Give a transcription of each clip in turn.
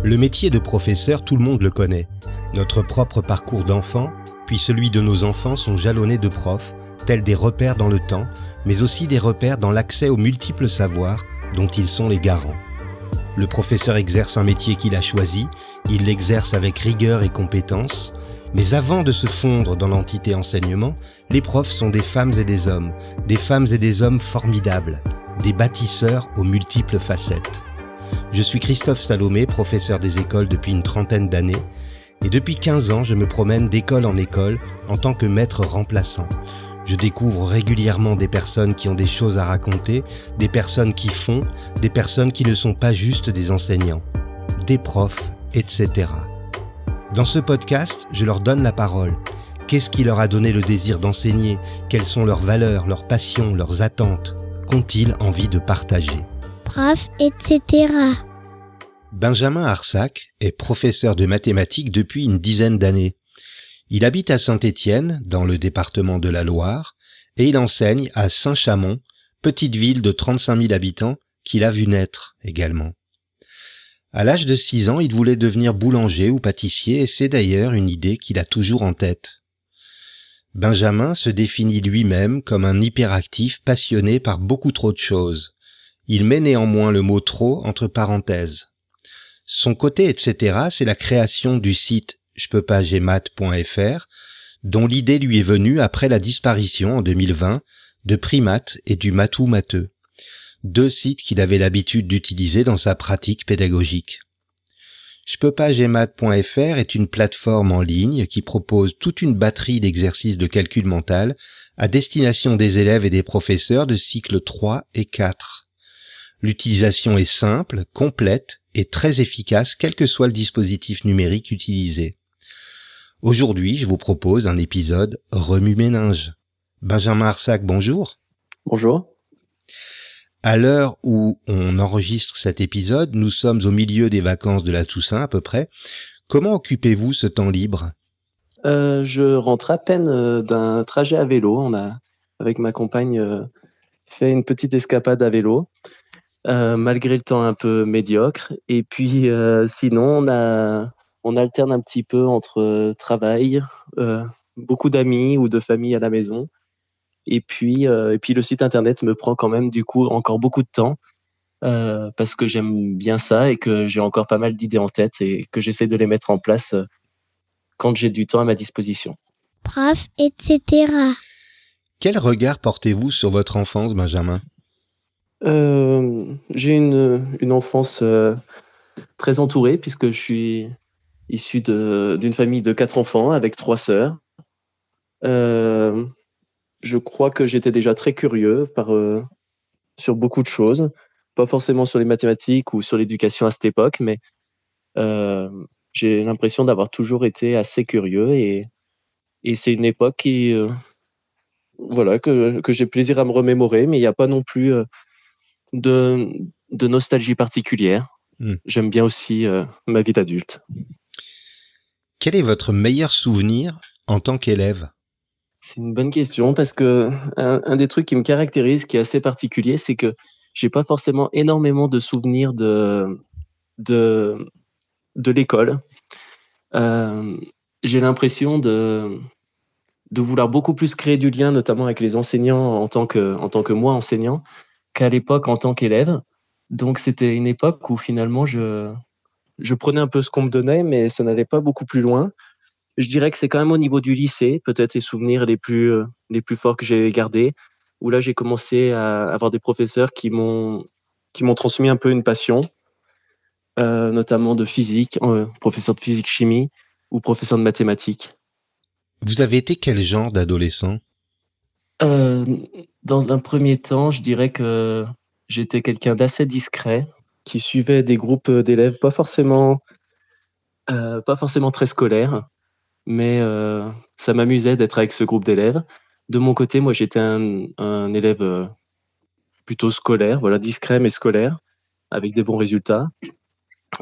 Le métier de professeur, tout le monde le connaît. Notre propre parcours d'enfant, puis celui de nos enfants sont jalonnés de profs, tels des repères dans le temps, mais aussi des repères dans l'accès aux multiples savoirs dont ils sont les garants. Le professeur exerce un métier qu'il a choisi, il l'exerce avec rigueur et compétence, mais avant de se fondre dans l'entité enseignement, les profs sont des femmes et des hommes formidables, des bâtisseurs aux multiples facettes. Je suis Christophe Salomé, professeur des écoles depuis une trentaine d'années, et depuis 15 ans, je me promène d'école en école en tant que maître remplaçant. Je découvre régulièrement des personnes qui ont des choses à raconter, des personnes qui font, des personnes qui ne sont pas juste des enseignants, des profs, etc. Dans ce podcast, je leur donne la parole. Qu'est-ce qui leur a donné le désir d'enseigner? Quelles sont leurs valeurs, leurs passions, leurs attentes? Qu'ont-ils envie de partager? Prof, etc. Benjamin Arsac est professeur de mathématiques depuis une dizaine d'années. Il habite à Saint-Étienne, dans le département de la Loire, et il enseigne à Saint-Chamond, petite ville de 35 000 habitants qu'il a vu naître également. À l'âge de 6 ans, il voulait devenir boulanger ou pâtissier et c'est d'ailleurs une idée qu'il a toujours en tête. Benjamin se définit lui-même comme un hyperactif passionné par beaucoup trop de choses. Il met néanmoins le mot « trop » entre parenthèses. Son côté etc., c'est la création du site jpeupasgmath.fr, dont l'idée lui est venue après la disparition en 2020 de Primath et du Mathou Matheux, deux sites qu'il avait l'habitude d'utiliser dans sa pratique pédagogique. jpeupasgmath.fr est une plateforme en ligne qui propose toute une batterie d'exercices de calcul mental à destination des élèves et des professeurs de cycles 3 et 4. L'utilisation est simple, complète et très efficace quel que soit le dispositif numérique utilisé. Aujourd'hui, je vous propose un épisode remue-ménage. Benjamin Arsac, bonjour. Bonjour. À l'heure où on enregistre cet épisode, nous sommes au milieu des vacances de la Toussaint à peu près. Comment occupez-vous ce temps libre? Je rentre à peine d'un trajet à vélo. On a, avec ma compagne, fait une petite escapade à vélo, malgré le temps un peu médiocre. Et puis, sinon, on alterne un petit peu entre travail, beaucoup d'amis ou de famille à la maison. Et puis le site internet me prend quand même du coup encore beaucoup de temps, parce que j'aime bien ça et que j'ai encore pas mal d'idées en tête et que j'essaie de les mettre en place quand j'ai du temps à ma disposition. Prof, etc. Quel regard portez-vous sur votre enfance, Benjamin? J'ai une enfance très entourée puisque je suis issu d'une famille de 4 enfants avec 3 sœurs. Je crois que j'étais déjà très curieux sur beaucoup de choses, pas forcément sur les mathématiques ou sur l'éducation à cette époque, mais j'ai l'impression d'avoir toujours été assez curieux et c'est une époque que j'ai plaisir à me remémorer, mais il n'y a pas non plus de nostalgie particulière. J'aime bien aussi ma vie d'adulte. Quel est votre meilleur souvenir en tant qu'élève? C'est une bonne question parce que un des trucs qui me caractérise, qui est assez particulier, c'est que j'ai pas forcément énormément de souvenirs de l'école. J'ai l'impression de vouloir beaucoup plus créer du lien, notamment avec les enseignants en tant que moi enseignant, qu'à l'époque en tant qu'élève. Donc c'était une époque où finalement je prenais un peu ce qu'on me donnait, mais ça n'allait pas beaucoup plus loin. Je dirais que c'est quand même au niveau du lycée, peut-être les souvenirs les plus forts que j'ai gardés, où là j'ai commencé à avoir des professeurs qui m'ont transmis un peu une passion, notamment de physique, professeur de physique-chimie ou professeur de mathématiques. Vous avez été quel genre d'adolescent? Dans un premier temps, je dirais que j'étais quelqu'un d'assez discret, qui suivait des groupes d'élèves pas forcément très scolaires, mais ça m'amusait d'être avec ce groupe d'élèves. De mon côté, moi, j'étais un élève plutôt scolaire, voilà, discret mais scolaire, avec des bons résultats,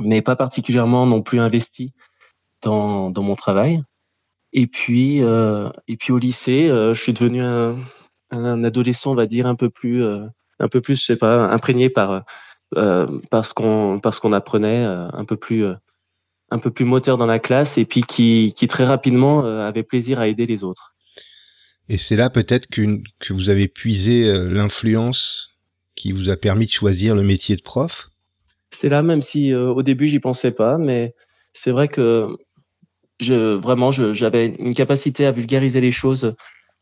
mais pas particulièrement non plus investi dans mon travail. Et puis au lycée, je suis devenu un adolescent, on va dire, un peu plus, je sais pas, imprégné par ce qu'on apprenait, un peu plus un peu plus moteur dans la classe et puis qui très rapidement avait plaisir à aider les autres. Et c'est là peut-être que vous avez puisé l'influence qui vous a permis de choisir le métier de prof? C'est là, même si au début j'y pensais pas, mais c'est vrai que j'avais une capacité à vulgariser les choses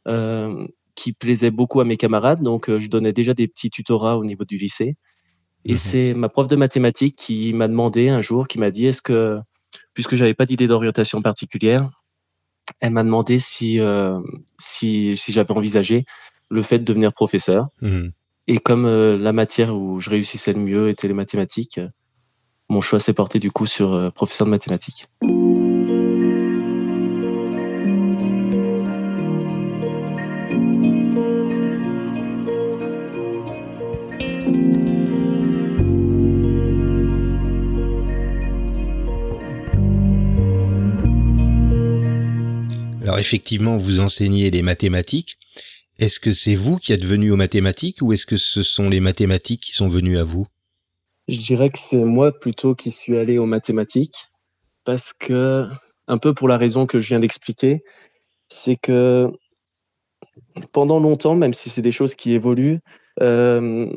euh, qui plaisait beaucoup à mes camarades. Donc je donnais déjà des petits tutorats au niveau du lycée. Et Mmh. c'est ma prof de mathématiques qui m'a demandé un jour, qui m'a dit, puisque j'avais pas d'idée d'orientation particulière, elle m'a demandé si j'avais envisagé le fait de devenir professeur. Mmh. Et comme la matière où je réussissais le mieux était les mathématiques, mon choix s'est porté du coup sur professeur de mathématiques. Alors effectivement, vous enseignez les mathématiques. Est-ce que c'est vous qui êtes venu aux mathématiques ou est-ce que ce sont les mathématiques qui sont venues à vous? Je dirais que c'est moi plutôt qui suis allé aux mathématiques parce que, un peu pour la raison que je viens d'expliquer, c'est que pendant longtemps, même si c'est des choses qui évoluent, euh,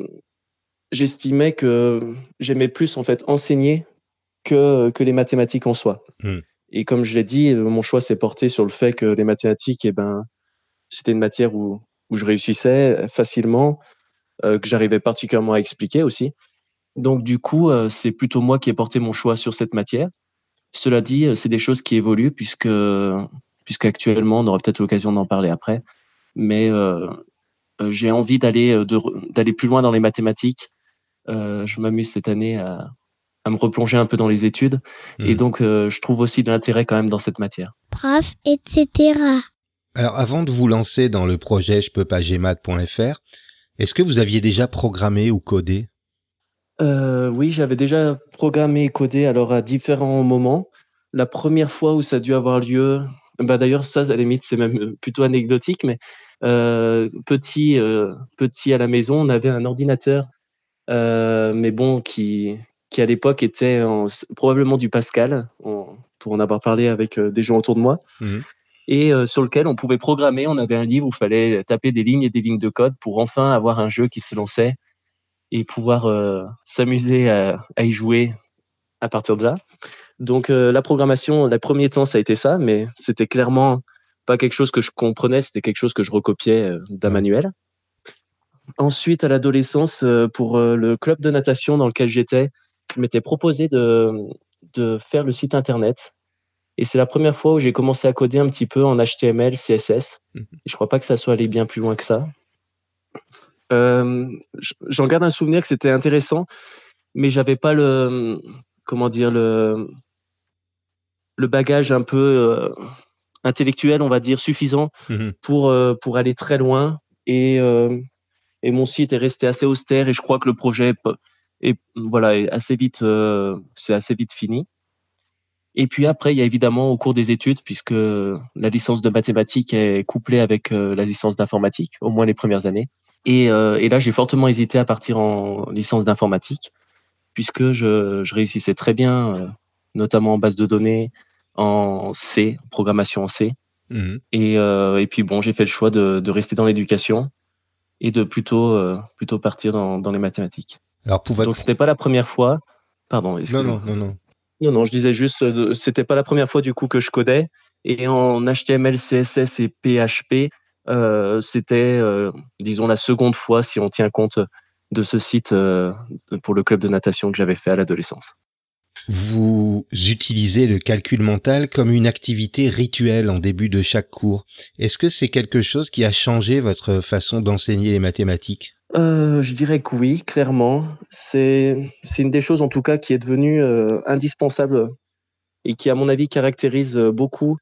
j'estimais que j'aimais plus en fait enseigner que les mathématiques en soi. Mmh. Et comme je l'ai dit, mon choix s'est porté sur le fait que les mathématiques, eh ben, c'était une matière où je réussissais facilement, que j'arrivais particulièrement à expliquer aussi. Donc du coup, c'est plutôt moi qui ai porté mon choix sur cette matière. Cela dit, c'est des choses qui évoluent puisqu'actuellement, on aura peut-être l'occasion d'en parler après, mais j'ai envie d'aller plus loin dans les mathématiques. Je m'amuse cette année à me replonger un peu dans les études et Mmh. donc je trouve aussi de l'intérêt quand même dans cette matière. prof, etc. Alors avant de vous lancer dans le projet jepeuxpasgmath.fr, est-ce que vous aviez déjà programmé ou codé? Oui, j'avais déjà programmé et codé alors à différents moments. La première fois où ça a dû avoir lieu, bah, d'ailleurs ça à la limite c'est même, plutôt anecdotique, mais petit à la maison, on avait un ordinateur, mais bon qui à l'époque était probablement du Pascal, pour en avoir parlé avec, des gens autour de moi Mmh. et sur lequel on pouvait programmer. On avait un livre où il fallait taper des lignes et des lignes de code pour enfin avoir un jeu qui se lançait et pouvoir s'amuser à y jouer à partir de là. Donc la programmation, les premiers temps, ça a été ça, mais c'était clairement pas quelque chose que je comprenais, c'était quelque chose que je recopiais d'un Ouais. manuel. Ensuite, à l'adolescence, pour le club de natation dans lequel j'étais, je m'étais proposé de faire le site internet. Et c'est la première fois où j'ai commencé à coder un petit peu en HTML, CSS. Mmh. Et je crois pas que ça soit allé bien plus loin que ça. J'en garde un souvenir que c'était intéressant, mais j'avais pas comment dire, le bagage un peu intellectuel, on va dire, suffisant Mmh. pour aller très loin. Et mon site est resté assez austère et je crois que le projet voilà, c'est assez vite fini. Et puis après, il y a évidemment au cours des études, puisque la licence de mathématiques est couplée avec la licence d'informatique, au moins les premières années. Et là, j'ai fortement hésité à partir en licence d'informatique, puisque je réussissais très bien, notamment en base de données, en C, programmation en C. Mmh. Et puis bon, j'ai fait le choix de rester dans l'éducation et de plutôt partir dans les mathématiques. Alors pour votre Donc pro c'était pas la première fois. Pardon, non, non, excuse-moi. non, non. Non, non, je disais juste, c'était pas la première fois du coup que je codais et en HTML, CSS et PHP, c'était, disons la seconde fois si on tient compte de ce site, pour le club de natation que j'avais fait à l'adolescence. Vous utilisez le calcul mental comme une activité rituelle en début de chaque cours. Est-ce que c'est quelque chose qui a changé votre façon d'enseigner les mathématiques? Je dirais que oui, clairement. C'est une des choses en tout cas qui est devenue, indispensable et qui à mon avis caractérise, beaucoup,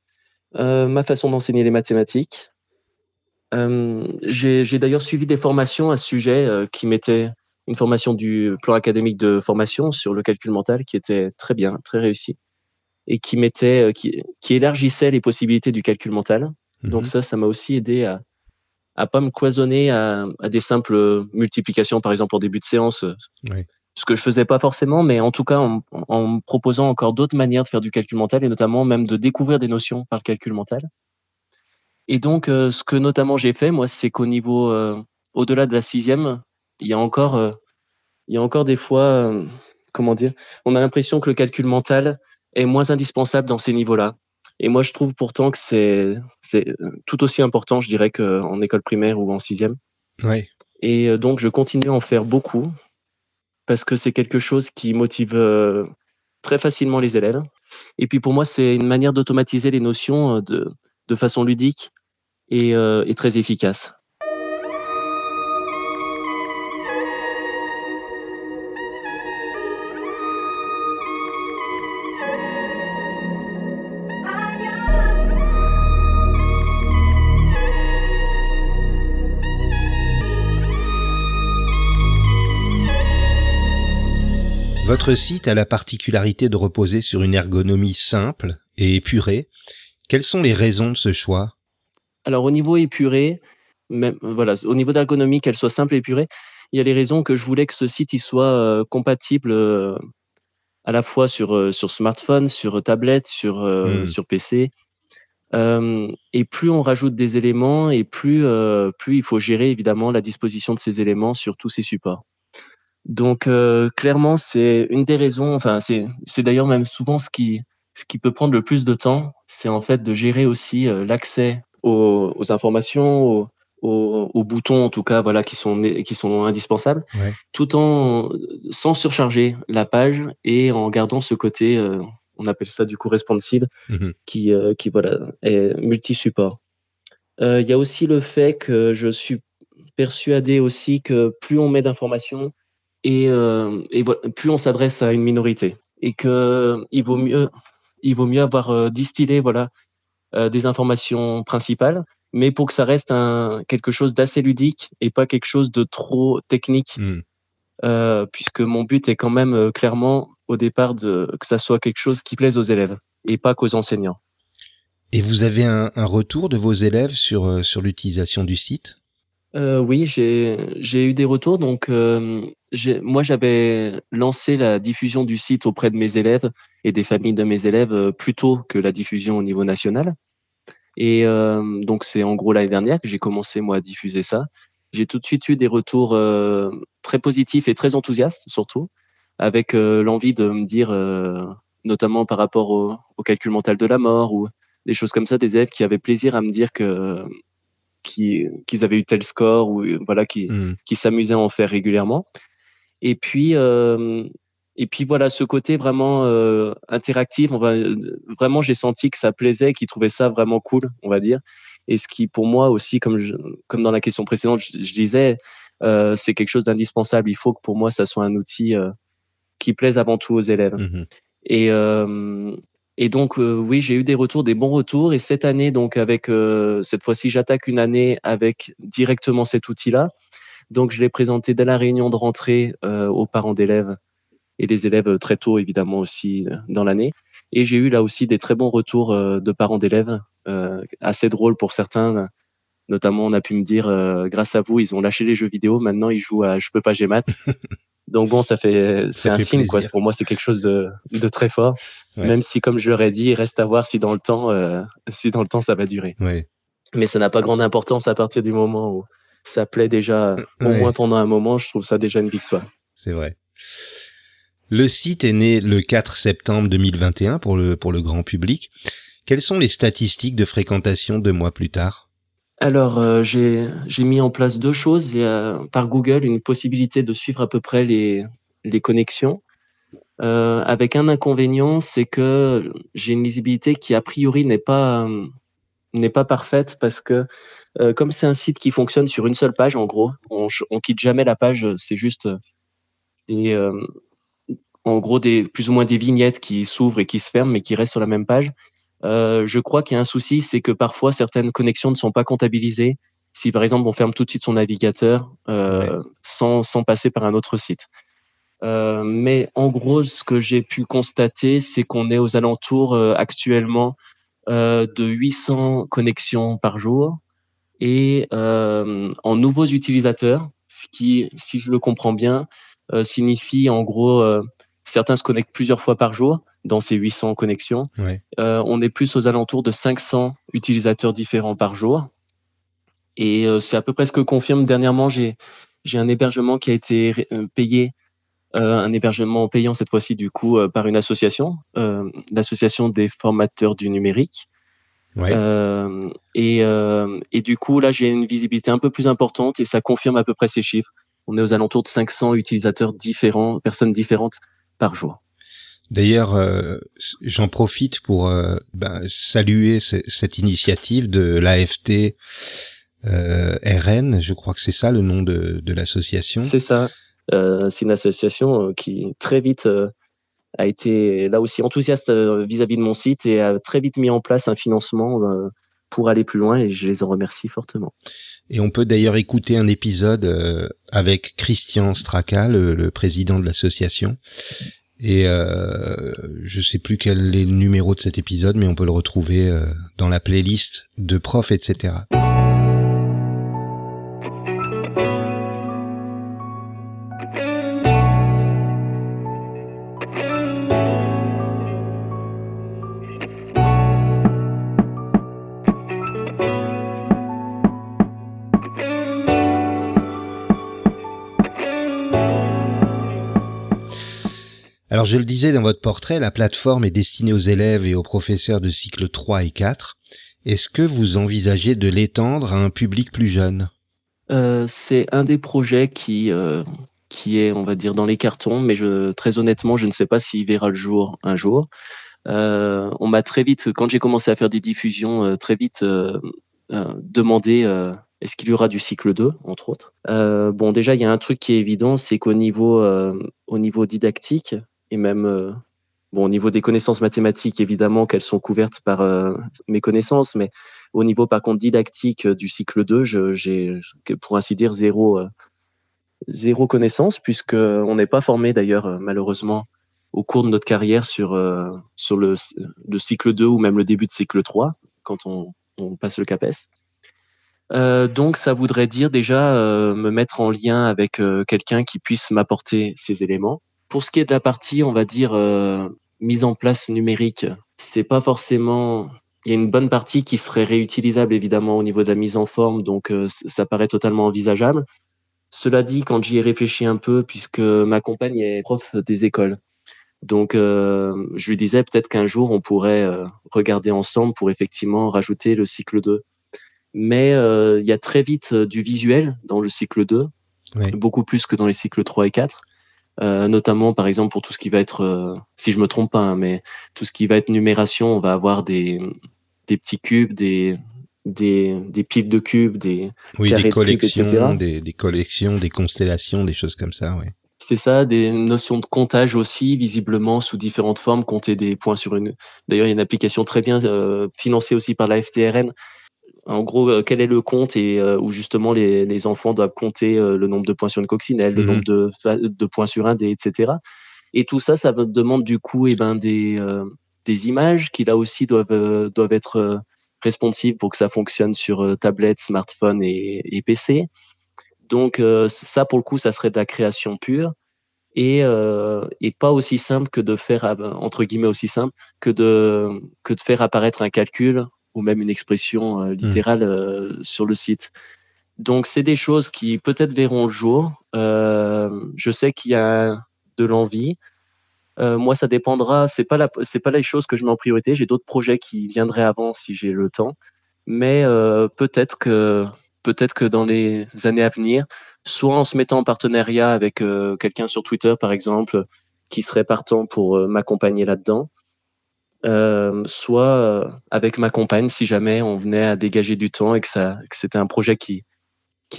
ma façon d'enseigner les mathématiques. J'ai d'ailleurs suivi des formations à ce sujet, qui mettaient une formation du plan académique de formation sur le calcul mental qui était très bien, très réussie et qui élargissait les possibilités du calcul mental. Donc Mmh. ça m'a aussi aidé à pas me cloisonner à des simples multiplications, par exemple, en début de séance, Oui. ce que je faisais pas forcément, mais en tout cas en me proposant encore d'autres manières de faire du calcul mental et notamment même de découvrir des notions par le calcul mental. Et donc, ce que notamment j'ai fait moi, c'est qu'au niveau, au-delà de la sixième, il y a encore, heu, il y a encore des fois, comment dire? On a l'impression que le calcul mental est moins indispensable dans ces niveaux-là. Et moi, je trouve pourtant que c'est tout aussi important, je dirais, qu'en école primaire ou en sixième. Ouais. Et donc je continue à en faire beaucoup parce que c'est quelque chose qui motive, très facilement les élèves. Et puis pour moi, c'est une manière d'automatiser les notions, de façon ludique et très efficace. Votre site a la particularité de reposer sur une ergonomie simple et épurée. Quelles sont les raisons de ce choix? Alors au niveau épuré, même voilà, au niveau d'ergonomie, qu'elle soit simple et épurée, il y a les raisons que je voulais que ce site il soit, compatible, à la fois sur smartphone, sur tablette, Mmh. sur PC. Et plus on rajoute des éléments et plus il faut gérer évidemment la disposition de ces éléments sur tous ces supports. Donc clairement, c'est une des raisons, enfin c'est d'ailleurs même souvent ce qui peut prendre le plus de temps, c'est en fait de gérer aussi, l'accès aux informations, aux boutons en tout cas, voilà, qui sont indispensables, Ouais. tout en sans surcharger la page et en gardant ce côté, on appelle ça du coup responsive, Mmh. qui voilà, est multi-support. Il y a aussi le fait que je suis persuadé aussi que plus on met d'informations et plus on s'adresse à une minorité et qu'il vaut mieux avoir, distillé, voilà, des informations principales, mais pour que ça reste quelque chose d'assez ludique et pas quelque chose de trop technique, Mmh. puisque mon but est quand même, clairement au départ que ça soit quelque chose qui plaise aux élèves et pas qu'aux enseignants. Et vous avez un retour de vos élèves sur l'utilisation du site? Oui, j'ai eu des retours donc moi j'avais lancé la diffusion du site auprès de mes élèves et des familles de mes élèves, plus tôt que la diffusion au niveau national. Et donc c'est en gros l'année dernière que j'ai commencé moi à diffuser ça. J'ai tout de suite eu des retours, très positifs et très enthousiastes surtout, avec, l'envie de me dire, notamment par rapport au calcul mental de la mort ou des choses comme ça, des élèves qui avaient plaisir à me dire qu'ils avaient eu tel score ou voilà, Mmh. qui s'amusaient à en faire régulièrement. Et puis, voilà, ce côté vraiment, interactif, vraiment j'ai senti que ça plaisait, qu'ils trouvaient ça vraiment cool, on va dire. Et ce qui pour moi aussi, comme dans la question précédente, je disais, c'est quelque chose d'indispensable. Il faut que pour moi ça soit un outil, qui plaise avant tout aux élèves. Mmh. Et hem et donc oui, j'ai eu des retours, des bons retours. Et cette année donc avec, cette fois-ci, j'attaque une année avec directement cet outil-là. Donc je l'ai présenté dès la réunion de rentrée, aux parents d'élèves et les élèves, très tôt évidemment aussi, dans l'année. Et j'ai eu là aussi des très bons retours, de parents d'élèves, assez drôles pour certains, notamment on a pu me dire, «Grâce à vous, ils ont lâché les jeux vidéo, maintenant ils jouent à Je peux pas, j'ai maths». Donc bon, c'est Ça un fait signe quoi. plaisir. Pour moi, c'est quelque chose de très fort, Ouais, même si comme je leur ai dit, il reste à voir si dans le temps ça va durer. ouais, Mais ça n'a pas grande importance à partir du moment où ça plaît déjà, au moins ouais, pendant un moment, je trouve ça déjà une victoire. c'est vrai. Le site est né le 4 septembre 2021 pour le grand public. Quelles sont les statistiques de fréquentation 2 mois plus tard? Alors, j'ai mis en place 2 choses. Il y a par Google une possibilité de suivre à peu près les connexions, avec un inconvénient, c'est que j'ai une lisibilité qui a priori n'est pas parfaite parce que, comme c'est un site qui fonctionne sur une seule page en gros, on quitte jamais la page, c'est juste, des, en gros des plus ou moins des vignettes qui s'ouvrent et qui se ferment mais qui restent sur la même page. Je crois qu'il y a un souci, c'est que parfois certaines connexions ne sont pas comptabilisées. Si par exemple on ferme tout de suite son navigateur, Ouais. sans passer par un autre site. Mais en gros, ce que j'ai pu constater, c'est qu'on est aux alentours, actuellement, de 800 connexions par jour et en nouveaux utilisateurs, ce qui, si je le comprends bien, signifie en gros, certains se connectent plusieurs fois par jour dans ces 800 connexions. Ouais. On est plus aux alentours de 500 utilisateurs différents par jour. Et c'est à peu près ce que confirme dernièrement, j'ai un hébergement qui a été payé, un hébergement payant cette fois-ci du coup, par une association, l'association des formateurs du numérique. Ouais. Et du coup là, j'ai une visibilité un peu plus importante et ça confirme à peu près ces chiffres. On est aux alentours de 500 utilisateurs différents, personnes différentes par jour. D'ailleurs, j'en profite pour saluer cette initiative de l'AFT RN, je crois que c'est ça le nom de l'association. C'est ça. C'est une association qui très vite a été là aussi enthousiaste vis-à-vis de mon site et a très vite mis en place un financement pour aller plus loin et je les en remercie fortement. Et on peut d'ailleurs écouter un épisode avec Christian Straka, le président de l'association. Et je sais plus quel est le numéro de cet épisode, mais on peut le retrouver dans la playlist de Prof, etc. Alors je le disais dans votre portrait, la plateforme est destinée aux élèves et aux professeurs de cycle 3 et 4. Est-ce que vous envisagez de l'étendre à un public plus jeune ? C'est un des projets qui est, on va dire, dans les cartons, mais très honnêtement, je ne sais pas s'il verra le jour un jour. On m'a très vite, quand j'ai commencé à faire des diffusions, très vite demandé est-ce qu'il y aura du cycle 2, entre autres. Bon, déjà, il y a un truc qui est évident, c'est qu'au niveau didactique, et même au niveau des connaissances mathématiques, évidemment qu'elles sont couvertes par mes connaissances, mais au niveau, par contre, didactique du cycle 2, j'ai, pour ainsi dire, zéro connaissance, puisqu'on n'est pas formé, d'ailleurs, malheureusement, au cours de notre carrière sur le cycle 2 ou même le début de cycle 3, quand on passe le CAPES. Donc ça voudrait dire déjà me mettre en lien avec quelqu'un qui puisse m'apporter ces éléments. Pour ce qui est de la partie, on va dire, mise en place numérique, c'est pas forcément... Il y a une bonne partie qui serait réutilisable évidemment au niveau de la mise en forme, donc ça paraît totalement envisageable. Cela dit, quand j'y ai réfléchi un peu, puisque ma compagne est prof des écoles, donc je lui disais peut-être qu'un jour on pourrait regarder ensemble pour effectivement rajouter le cycle 2. Mais il y a très vite du visuel dans le cycle 2, Oui. beaucoup plus que dans les cycles 3 et 4. Notamment, par exemple, pour tout ce qui va être, si je me trompe pas, hein, mais tout ce qui va être numération, on va avoir des petits cubes, des piles de cubes, des carrés de cubes, etc. Des collections, des constellations, des choses comme ça, oui. C'est ça, des notions de comptage aussi, visiblement sous différentes formes, compter des points sur une... D'ailleurs, il y a une application très bien financée aussi par la FTRN. En gros, quel est le compte et où justement les enfants doivent compter le nombre de points sur une coccinelle, le nombre de points sur un dé, etc. Et tout ça, ça demande du coup des images qui là aussi doivent être responsives pour que ça fonctionne sur tablette, smartphone et PC. Donc ça, pour le coup, ça serait de la création pure et pas aussi simple que de faire, entre guillemets aussi simple, que de faire apparaître un calcul ou même une expression littérale sur le site. Donc c'est des choses qui peut-être verront le jour. Je sais qu'il y a de l'envie. Moi, ça dépendra. C'est pas les choses que je mets en priorité. J'ai d'autres projets qui viendraient avant si j'ai le temps. Mais peut-être que dans les années à venir, soit en se mettant en partenariat avec quelqu'un sur Twitter, par exemple, qui serait partant pour m'accompagner là-dedans, soit avec ma compagne, si jamais on venait à dégager du temps et que c'était un projet qui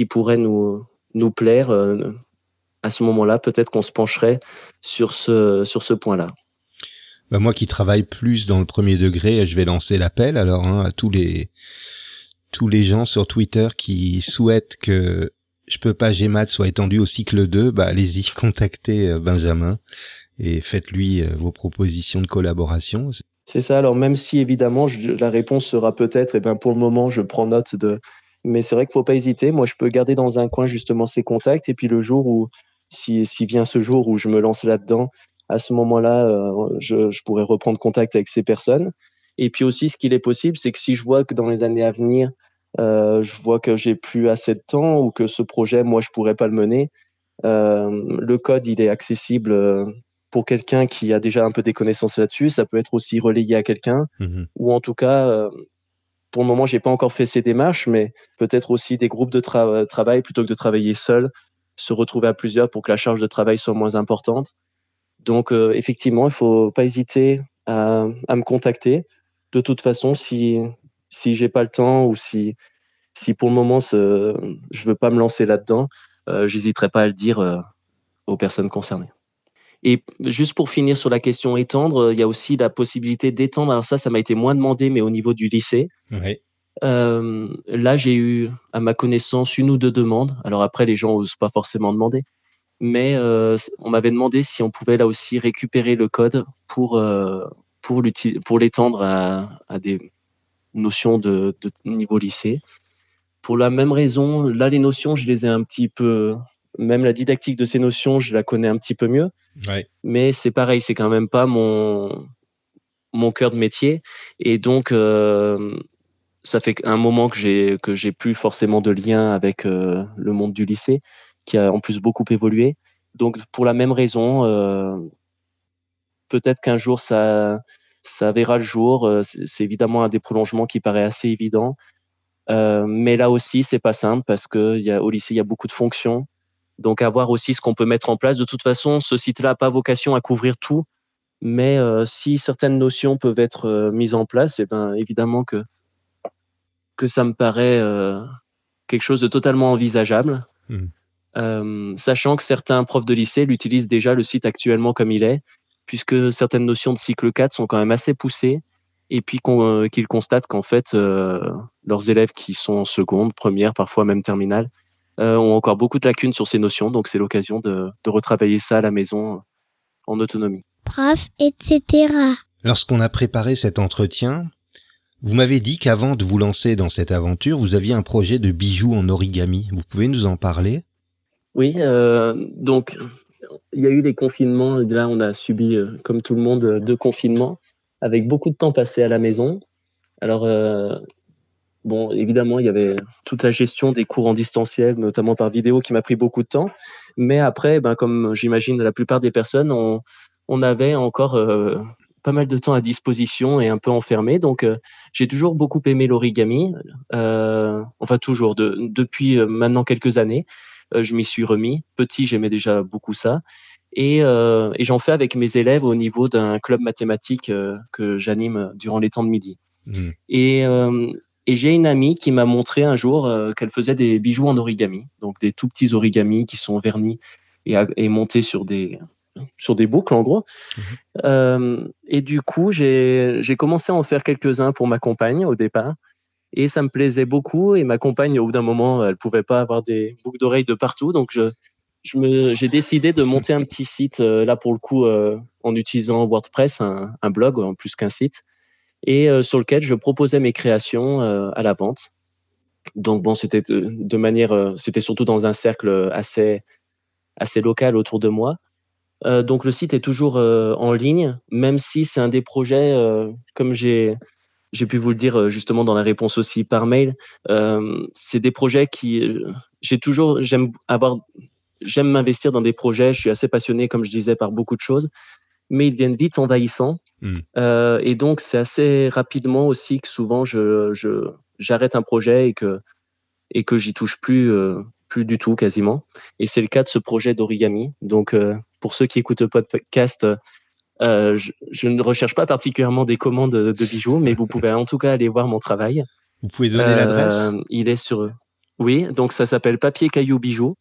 pourrait nous plaire, à ce moment-là, peut-être qu'on se pencherait sur ce point-là. Bah moi qui travaille plus dans le premier degré, je vais lancer l'appel alors à tous les gens sur Twitter qui souhaitent que Je peux pas GMAT soit étendu au cycle 2, bah allez-y, contactez Benjamin et faites-lui vos propositions de collaboration. C'est ça, alors même si évidemment la réponse sera peut-être, pour le moment je prends note de... Mais c'est vrai qu'il ne faut pas hésiter, moi je peux garder dans un coin justement ces contacts et puis le jour où si vient ce jour où je me lance là-dedans, à ce moment-là, je pourrais reprendre contact avec ces personnes. Et puis aussi, ce qu'il est possible, c'est que si je vois que dans les années à venir, je vois que j'ai plus assez de temps ou que ce projet, moi, je pourrais pas le mener, le code, il est accessible pour quelqu'un qui a déjà un peu des connaissances là-dessus. Ça peut être aussi relayé à quelqu'un, Mhm. ou en tout cas, pour le moment, j'ai pas encore fait ces démarches, mais peut-être aussi des groupes de travail plutôt que de travailler seul, se retrouver à plusieurs pour que la charge de travail soit moins importante. Donc, effectivement, il faut pas hésiter à me contacter. De toute façon, si j'ai pas le temps ou si pour le moment je veux pas me lancer là-dedans, j'hésiterai pas à le dire aux personnes concernées. Et juste pour finir sur la question étendre, il y a aussi la possibilité d'étendre. Alors ça m'a été moins demandé, mais au niveau du lycée. Ouais. Là, j'ai eu, à ma connaissance, 1 ou 2 demandes. Alors après, les gens osent pas forcément demander, mais on m'avait demandé si on pouvait là aussi récupérer le code pour l'étendre à des notions de niveau lycée. Pour la même raison, là, les notions, je les ai un petit peu, même la didactique de ces notions, je la connais un petit peu mieux, Ouais. mais c'est pareil, c'est quand même pas mon cœur de métier. Et donc, ça fait un moment que j'ai plus forcément de lien avec le monde du lycée, qui a en plus beaucoup évolué. Donc, pour la même raison, peut-être qu'un jour ça verra le jour. C'est évidemment un des prolongements qui paraît assez évident. Mais là aussi, c'est pas simple parce qu'au lycée, il y a beaucoup de fonctions. Donc, à voir aussi ce qu'on peut mettre en place. De toute façon, ce site-là n'a pas vocation à couvrir tout. Mais si certaines notions peuvent être mises en place, eh ben, évidemment que ça me paraît quelque chose de totalement envisageable. Mhm. Sachant que certains profs de lycée l'utilisent déjà, le site, actuellement comme il est, puisque certaines notions de cycle 4 sont quand même assez poussées, et puis qu'ils constatent qu'en fait, leurs élèves qui sont en seconde, première, parfois même terminale, ont encore beaucoup de lacunes sur ces notions. Donc c'est l'occasion de retravailler ça à la maison en autonomie. Prof, etc. Lorsqu'on a préparé cet entretien, vous m'avez dit qu'avant de vous lancer dans cette aventure, vous aviez un projet de bijoux en origami. Vous pouvez nous en parler ? Oui, donc il y a eu les confinements. Et là, on a subi, comme tout le monde, 2 confinements, avec beaucoup de temps passé à la maison. Alors, bon, évidemment, il y avait toute la gestion des cours en distanciel, notamment par vidéo, qui m'a pris beaucoup de temps. Mais après, ben, comme j'imagine la plupart des personnes, on avait encore pas mal de temps à disposition et un peu enfermé. Donc, j'ai toujours beaucoup aimé l'origami. Enfin, toujours, depuis maintenant quelques années, je m'y suis remis. Petit, j'aimais déjà beaucoup ça. Et j'en fais avec mes élèves au niveau d'un club mathématique que j'anime durant les temps de midi. Mhm. Et, j'ai une amie qui m'a montré un jour qu'elle faisait des bijoux en origami, donc des tout petits origamis qui sont vernis et montés sur des boucles, en gros. Mhm. Et du coup, j'ai commencé à en faire quelques-uns pour ma compagne au départ, et ça me plaisait beaucoup. Et ma compagne, au bout d'un moment, elle pouvait pas avoir des boucles d'oreilles de partout, donc j'ai décidé de monter un petit site, là pour le coup, en utilisant WordPress, un blog en plus qu'un site, et sur lequel je proposais mes créations à la vente. Donc bon, c'était de manière, c'était surtout dans un cercle assez local autour de moi. Donc le site est toujours en ligne, même si c'est un des projets, comme j'ai pu vous le dire justement dans la réponse aussi par mail. C'est des projets qui, j'aime m'investir dans des projets. Je suis assez passionné, comme je disais, par beaucoup de choses, mais ils deviennent vite envahissants. Mhm. Et donc, c'est assez rapidement aussi que souvent j'arrête un projet et que j'y touche plus du tout quasiment. Et c'est le cas de ce projet d'origami. Donc, pour ceux qui écoutent le podcast, je ne recherche pas particulièrement des commandes de bijoux, mais vous pouvez en tout cas aller voir mon travail. Vous pouvez donner l'adresse ? Il est sur... Oui, donc ça s'appelle Papier Caillou Bijoux.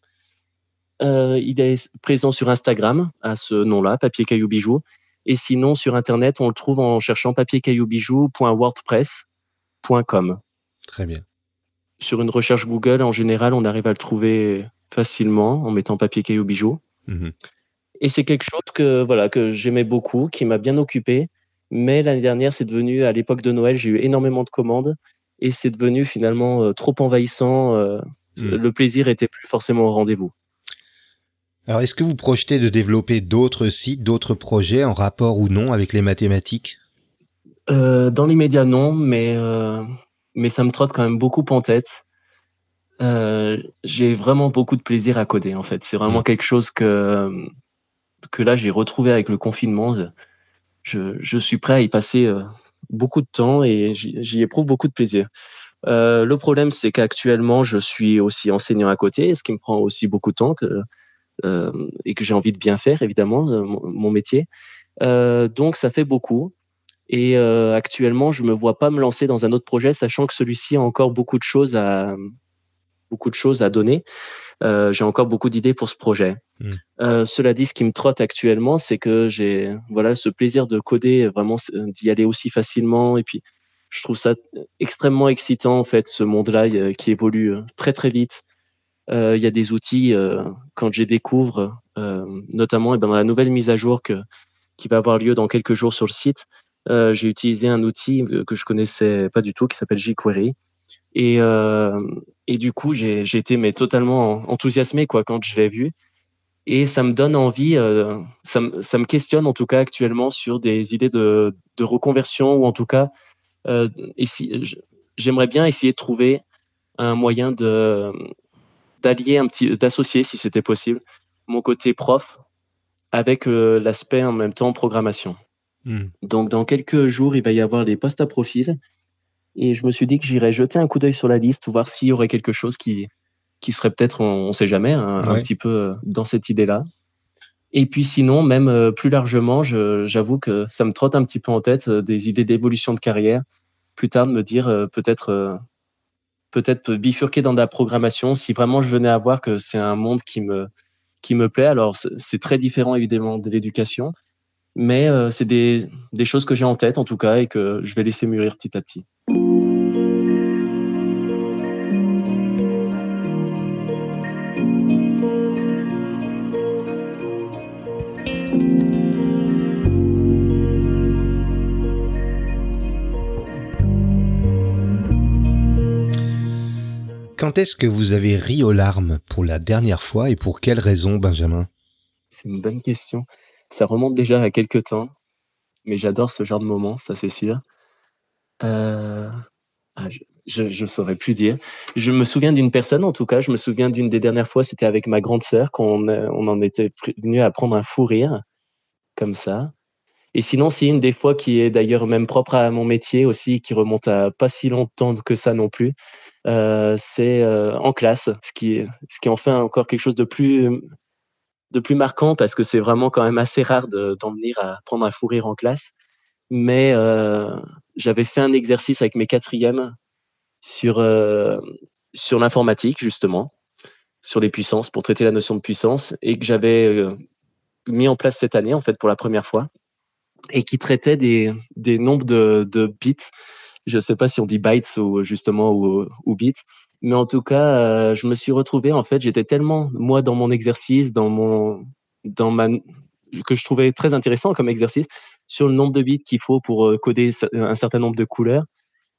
Il est présent sur Instagram à ce nom-là, Papier Caillou Bijoux. Et sinon, sur Internet, on le trouve en cherchant papiercailloubijou.wordpress.com. Très bien. Sur une recherche Google, en général, on arrive à le trouver facilement en mettant Papier Caillou Bijoux. Mhm. Et c'est quelque chose que j'aimais beaucoup, qui m'a bien occupé. Mais l'année dernière, c'est devenu, à l'époque de Noël, j'ai eu énormément de commandes et c'est devenu finalement trop envahissant. Mhm. Le plaisir était plus forcément au rendez-vous. Alors, est-ce que vous projetez de développer d'autres sites, d'autres projets en rapport ou non avec les mathématiques? Dans l'immédiat, non, mais ça me trotte quand même beaucoup en tête. J'ai vraiment beaucoup de plaisir à coder, en fait. C'est Mmh. vraiment quelque chose que là, j'ai retrouvé avec le confinement. Je suis prêt à y passer, beaucoup de temps et j'y éprouve beaucoup de plaisir. Le problème, c'est qu'actuellement, je suis aussi enseignant à côté, ce qui me prend aussi beaucoup de temps et que j'ai envie de bien faire évidemment, mon métier. Donc ça fait beaucoup et actuellement, je me vois pas me lancer dans un autre projet, sachant que celui-ci a encore beaucoup de choses à donner. J'ai encore beaucoup d'idées pour ce projet. Mmh. Cela dit, ce qui me trotte actuellement, c'est que j'ai voilà, ce plaisir de coder, vraiment d'y aller aussi facilement et puis je trouve ça, extrêmement excitant en fait, ce monde-là, qui évolue, très, très vite. Il y a des outils, quand je les découvre, notamment et ben, dans la nouvelle mise à jour qui va avoir lieu dans quelques jours sur le site, j'ai utilisé un outil, que je connaissais pas du tout qui s'appelle jQuery et du coup, j'ai été mais totalement enthousiasmé quoi, quand je l'ai vu et ça me donne envie, ça me questionne en tout cas actuellement sur des idées de reconversion ou en tout cas, et si j'aimerais bien essayer de trouver un moyen d'associer, si c'était possible, mon côté prof avec, l'aspect en même temps programmation. Mmh. Donc dans quelques jours, il va y avoir les postes à profil et je me suis dit que j'irais jeter un coup d'œil sur la liste, voir s'il y aurait quelque chose qui serait peut-être, on sait jamais, un Ouais. petit peu, dans cette idée-là. Et puis sinon, même, plus largement, j'avoue que ça me trotte un petit peu en tête, des idées d'évolution de carrière. Plus tard de me dire, peut-être bifurquer dans de la programmation si vraiment je venais à voir que c'est un monde qui me plaît. Alors c'est très différent évidemment de l'éducation, mais c'est des choses que j'ai en tête en tout cas et que je vais laisser mûrir petit à petit. Quand est-ce que vous avez ri aux larmes pour la dernière fois et pour quelle raison, Benjamin? C'est une bonne question. Ça remonte déjà à quelque temps, mais j'adore ce genre de moment, ça c'est sûr. Heu, je saurais plus dire. Je me souviens d'une personne en tout cas, je me souviens d'une des dernières fois, c'était avec ma grande sœur quand on en était venu à prendre un fou rire, comme ça. Et sinon, c'est une des fois qui est d'ailleurs même propre à mon métier aussi, qui remonte à pas si longtemps que ça non plus. C'est, en classe, ce qui en fait encore quelque chose de plus marquant parce que c'est vraiment quand même assez rare d'en venir à prendre un fou rire en classe. Mais, j'avais fait un exercice avec mes quatrièmes sur, sur l'informatique justement, sur les puissances, pour traiter la notion de puissance et que j'avais, mis en place cette année en fait pour la première fois et qui traitait des nombres de bits. Je sais pas si on dit bytes ou justement ou bits, mais en tout cas, je me suis retrouvé en fait, j'étais tellement moi dans mon exercice, dans ma que je trouvais très intéressant comme exercice, sur le nombre de bits qu'il faut pour, coder un certain nombre de couleurs,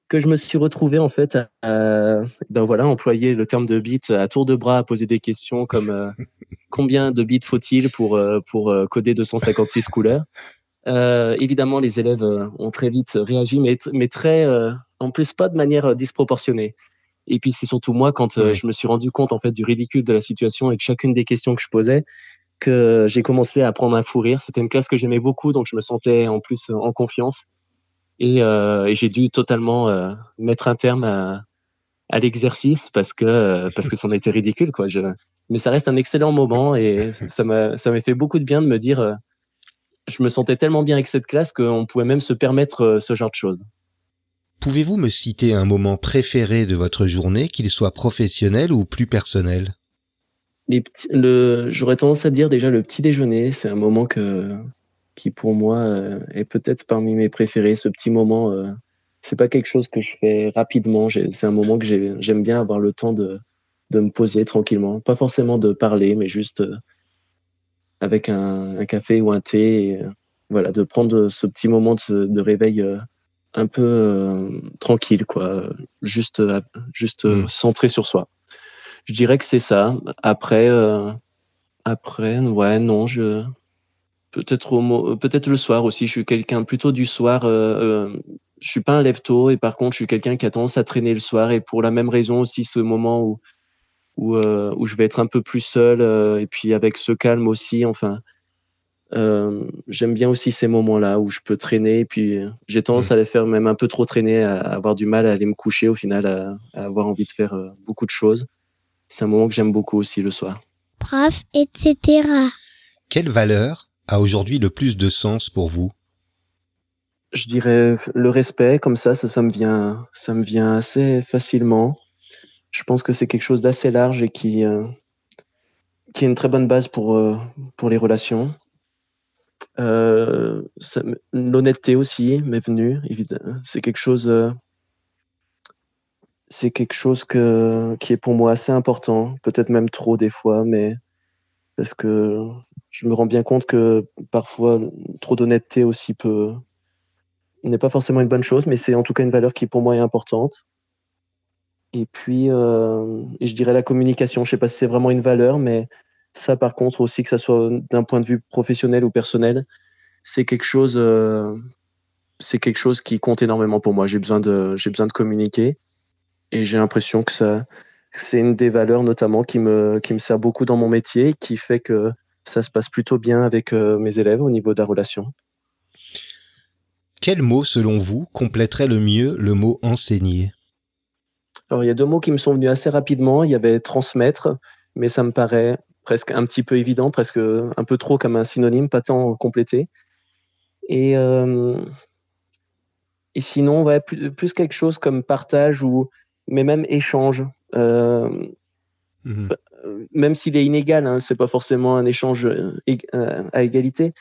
que je me suis retrouvé en fait ben voilà, employer le terme de bits à tour de bras, à poser des questions comme, combien de bits faut-il pour, coder 256 couleurs? Évidemment, les élèves, ont très vite réagi, mais très, en plus pas de manière, disproportionnée. Et puis c'est surtout moi quand, Oui. je me suis rendu compte en fait du ridicule de la situation et de chacune des questions que je posais, que j'ai commencé à prendre un fou rire. C'était une classe que j'aimais beaucoup, donc je me sentais en plus, en confiance et j'ai dû totalement, mettre un terme à l'exercice parce que c'en était ridicule quoi. Mais ça reste un excellent moment et ça m'a fait beaucoup de bien de me dire, je me sentais tellement bien avec cette classe qu'on pouvait même se permettre, ce genre de choses. Pouvez-vous me citer un moment préféré de votre journée, qu'il soit professionnel ou plus personnel? J'aurais tendance à dire déjà le petit déjeuner, c'est un moment qui pour moi, est peut-être parmi mes préférés. Ce petit moment, c'est pas quelque chose que je fais rapidement. C'est un moment que j'aime bien avoir le temps de me poser tranquillement. Pas forcément de parler, mais juste, avec un café ou un thé et voilà, de prendre, ce petit moment de réveil, un peu, tranquille quoi, juste, Mmh. centré sur soi. Je dirais que c'est ça. Après, Après, ouais, non, peut-être le soir aussi. Je suis quelqu'un plutôt du soir. Je suis pas un lève-tôt et par contre, je suis quelqu'un qui a tendance à traîner le soir et pour la même raison aussi, ce moment où je vais être un peu plus seul, et puis avec ce calme aussi, enfin, j'aime bien aussi ces moments-là où je peux traîner et puis, j'ai Hmm. tendance à les faire même un peu trop traîner, à avoir du mal à aller me coucher au final, à avoir envie de faire, beaucoup de choses. C'est un moment que j'aime beaucoup aussi le soir. Prof, etc. Quelle valeur a aujourd'hui le plus de sens pour vous? Je dirais le respect comme ça me vient assez facilement. Je pense que c'est quelque chose d'assez large et qui est une très bonne base pour les relations. L'honnêteté aussi m'est venue, c'est quelque chose qui est pour moi assez important, peut-être même trop des fois, mais parce que je me rends bien compte que parfois trop d'honnêteté aussi n'est pas forcément une bonne chose, mais c'est en tout cas une valeur qui pour moi est importante. Et puis, je dirais la communication. Je sais pas si c'est vraiment une valeur, mais ça par contre aussi, que ça soit d'un point de vue professionnel ou personnel, c'est quelque chose, heu, c'est quelque chose qui compte énormément pour moi. J'ai besoin de communiquer et j'ai l'impression que c'est une des valeurs notamment qui me sert beaucoup dans mon métier, qui fait que ça se passe plutôt bien avec, mes élèves au niveau de la relation. Quel mot, selon vous, compléterait le mieux le mot enseigner? Alors il y a 2 mots qui me sont venus assez rapidement. Il y avait transmettre, mais ça me paraît presque un petit peu évident, presque, un peu trop comme un synonyme, pas tant compléter. Et sinon, ouais, plus quelque chose comme partage ou mais même échange, hem, Mhm. même s'il est inégal, hein, c'est pas forcément un échange, à égalité,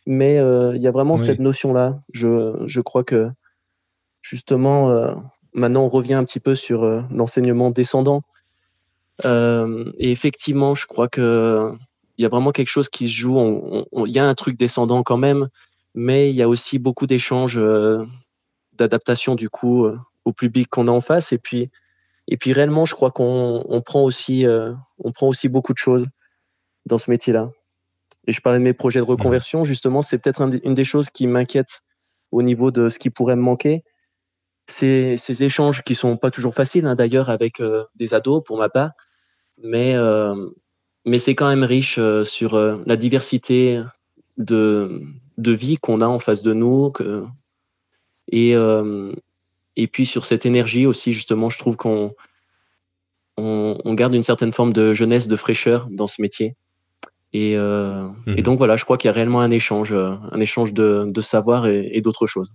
mais il y a vraiment cette Oui. notion-là. Je crois que justement, maintenant on revient un petit peu sur, l'enseignement descendant. Et effectivement, je crois qu'il y a vraiment quelque chose qui se joue. Il y a un truc descendant quand même, mais il y a aussi beaucoup d'échanges, d'adaptation du coup, au public qu'on a en face et puis réellement, je crois qu'on prend aussi beaucoup de choses dans ce métier-là. Et je parlais de mes projets de Mhm. reconversion, justement, c'est peut-être une des choses qui m'inquiète au niveau de ce qui pourrait me manquer. Ces échanges qui sont pas toujours faciles, hein, d'ailleurs avec, des ados pour ma part, mais c'est quand même riche, sur, la diversité de vie qu'on a en face de nous et hem et puis sur cette énergie aussi justement, je trouve qu'on garde une certaine forme de jeunesse, de fraîcheur dans ce métier et Mhm. donc voilà, je crois qu'il y a réellement un échange de savoir et d'autres choses.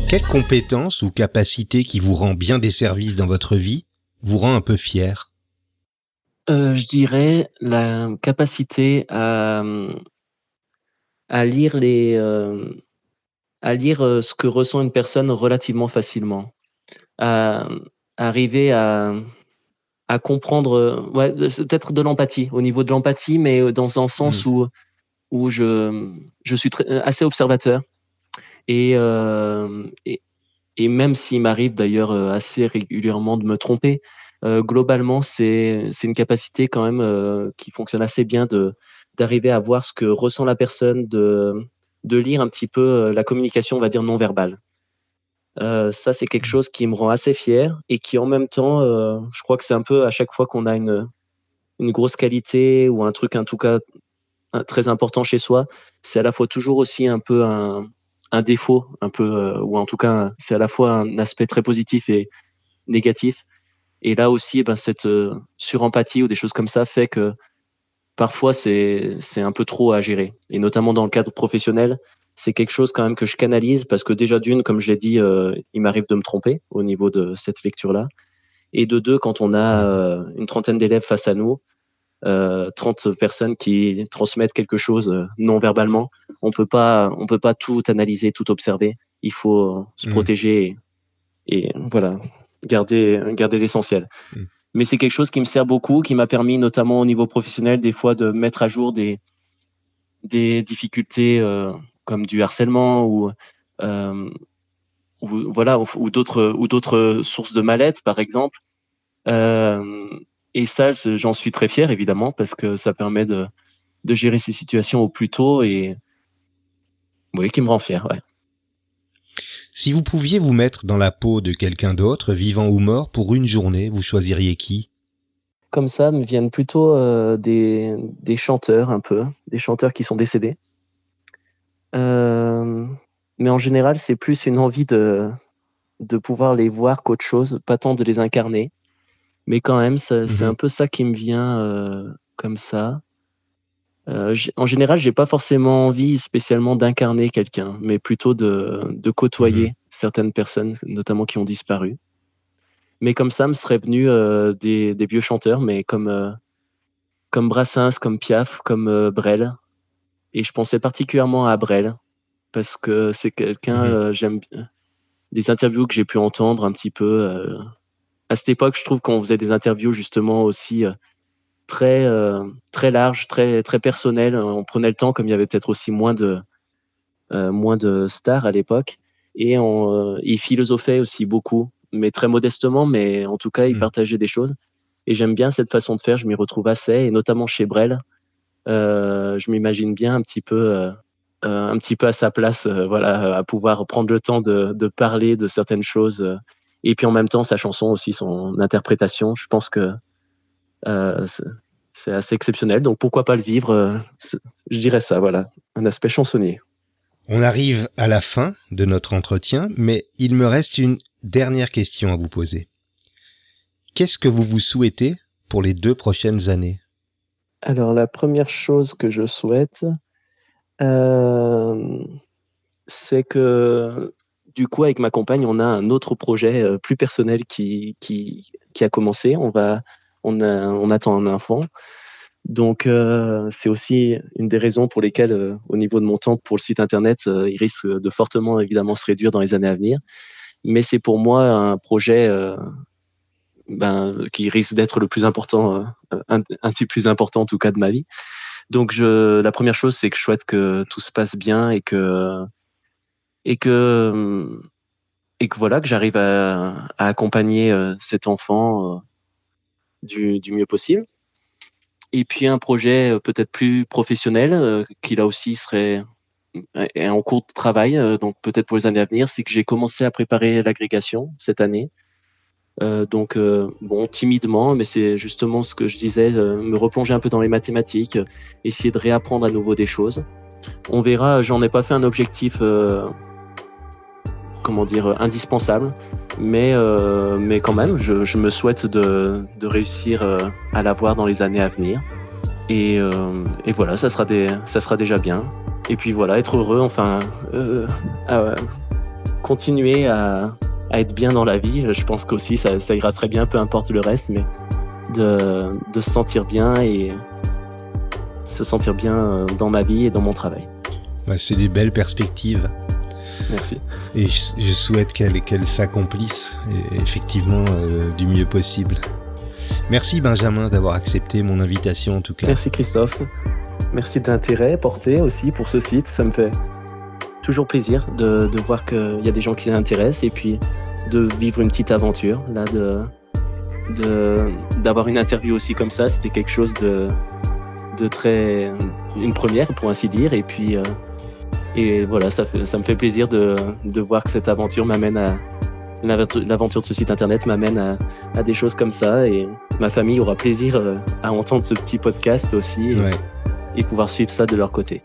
Quelle compétence ou capacité qui vous rend bien des services dans votre vie vous rend un peu fier? Je dirais la capacité à lire ce que ressent une personne relativement facilement. À arriver à comprendre, ouais, c'est peut-être de l'empathie, au niveau de l'empathie, mais, dans un sens Mhm. où je suis assez observateur et hem et même s'il m'arrive d'ailleurs, assez régulièrement de me tromper, globalement, c'est une capacité quand même, qui fonctionne assez bien d'arriver à voir ce que ressent la personne, de lire un petit peu, la communication, on va dire non verbale. Ça, c'est quelque chose qui me rend assez fier et qui en même temps, je crois que c'est un peu à chaque fois qu'on a une grosse qualité ou un truc en tout cas très important chez soi, c'est à la fois toujours aussi un peu un défaut, un peu, ou en tout cas, c'est à la fois un aspect très positif et négatif. Et là aussi, eh ben, cette, surempathie ou des choses comme ça fait que parfois c'est un peu trop à gérer et notamment dans le cadre professionnel, c'est quelque chose quand même que je canalise parce que déjà d'une, comme je l'ai dit, il m'arrive de me tromper au niveau de cette lecture-là et de 2, quand on a, Mhm. une trentaine d'élèves face à nous, 30 personnes qui transmettent quelque chose, non verbalement, on peut pas tout analyser, tout observer. Il faut se Mhm. protéger et voilà. garder l'essentiel. Mais c'est quelque chose qui me sert beaucoup, qui m'a permis, notamment au niveau professionnel, des fois de mettre à jour des difficultés comme du harcèlement ou d'autres sources de mal-être, par exemple. Et ça, j'en suis très fier, évidemment, parce que ça permet de gérer ces situations au plus tôt et oui, qui me rend fier, ouais. Si vous pouviez vous mettre dans la peau de quelqu'un d'autre, vivant ou mort, pour une journée, vous choisiriez qui ? Comme ça, me viennent plutôt des chanteurs, un peu, des chanteurs qui sont décédés. Mais en général, c'est plus une envie de pouvoir les voir qu'autre chose, pas tant de les incarner. Mais quand même, c'est un peu ça qui me vient comme ça. En général, j'ai pas forcément envie spécialement d'incarner quelqu'un, mais plutôt de côtoyer certaines personnes, notamment qui ont disparu. Mais comme ça, me seraient venus des vieux chanteurs, mais comme Brassens, comme Piaf, comme Brel. Et je pensais particulièrement à Brel, parce que c'est quelqu'un, j'aime bien. Les interviews que j'ai pu entendre un petit peu. À cette époque, je trouve qu'on faisait des interviews justement aussi très larges, très, très personnelles. On prenait le temps, comme il y avait peut-être aussi moins de stars à l'époque. Et il philosophait aussi beaucoup, mais très modestement, mais en tout cas, il partageait des choses. Et j'aime bien cette façon de faire, je m'y retrouve assez, et notamment chez Brel. Je m'imagine bien un petit peu à sa place, à pouvoir prendre le temps de parler de certaines choses. Et puis en même temps, sa chanson aussi, son interprétation, je pense que c'est assez exceptionnel. Donc pourquoi pas le vivre, je dirais ça, voilà, un aspect chansonnier. On arrive à la fin de notre entretien, mais il me reste une dernière question à vous poser. Qu'est-ce que vous souhaitez pour les 2 prochaines années ? Alors la première chose que je souhaite, c'est que du coup, avec ma compagne, on a un autre projet plus personnel qui a commencé. On attend un enfant. Donc, c'est aussi une des raisons pour lesquelles, au niveau de mon temps pour le site internet, il risque de fortement, évidemment, se réduire dans les années à venir. Mais c'est pour moi un projet qui risque d'être le plus important, un des plus importants en tout cas de ma vie. Donc, la première chose, c'est que je souhaite que tout se passe bien et que voilà, que j'arrive à accompagner cet enfant du mieux possible. Et puis un projet peut-être plus professionnel qui là aussi est en cours de travail, donc peut-être pour les années à venir, c'est que j'ai commencé à préparer l'agrégation cette année. Donc timidement, mais c'est justement ce que je disais, me replonger un peu dans les mathématiques, essayer de réapprendre à nouveau des choses. On verra, j'en ai pas fait un objectif indispensable, mais quand même, je me souhaite de réussir à l'avoir dans les années à venir. Et voilà, ça sera déjà bien. Et puis voilà, être heureux, continuer à être bien dans la vie. Je pense qu'aussi ça ira très bien, peu importe le reste, mais de se sentir bien et se sentir bien dans ma vie et dans mon travail. C'est des belles perspectives. Merci. Et je souhaite qu'elle s'accomplisse effectivement du mieux possible. Merci Benjamin d'avoir accepté mon invitation en tout cas. Merci Christophe. Merci de l'intérêt porté aussi pour ce site. Ça me fait toujours plaisir de voir qu'il y a des gens qui s'intéressent et puis de vivre une petite aventure. Là, d'avoir une interview aussi comme ça, c'était quelque chose de très... une première pour ainsi dire. Et puis... Et voilà, ça me fait plaisir de voir que cette aventure m'amène à... L'aventure de ce site internet m'amène à des choses comme ça. Et ma famille aura plaisir à entendre ce petit podcast aussi et pouvoir suivre ça de leur côté.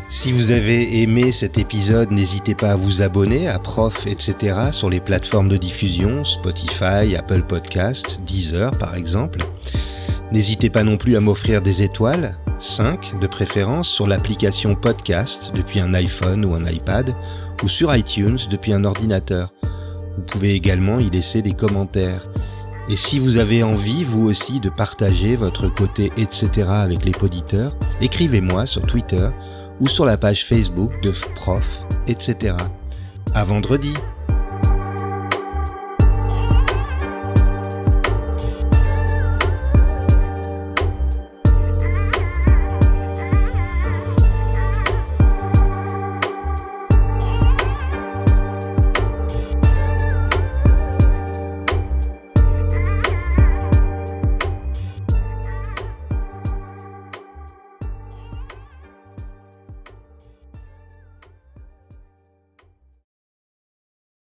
Si vous avez aimé cet épisode, n'hésitez pas à vous abonner à Prof, etc. sur les plateformes de diffusion, Spotify, Apple Podcasts, Deezer par exemple. N'hésitez pas non plus à m'offrir des étoiles, 5 de préférence, sur l'application Podcast depuis un iPhone ou un iPad, ou sur iTunes depuis un ordinateur. Vous pouvez également y laisser des commentaires. Et si vous avez envie, vous aussi, de partager votre côté etc. avec les poditeurs, écrivez-moi sur Twitter ou sur la page Facebook de Prof, etc. À vendredi!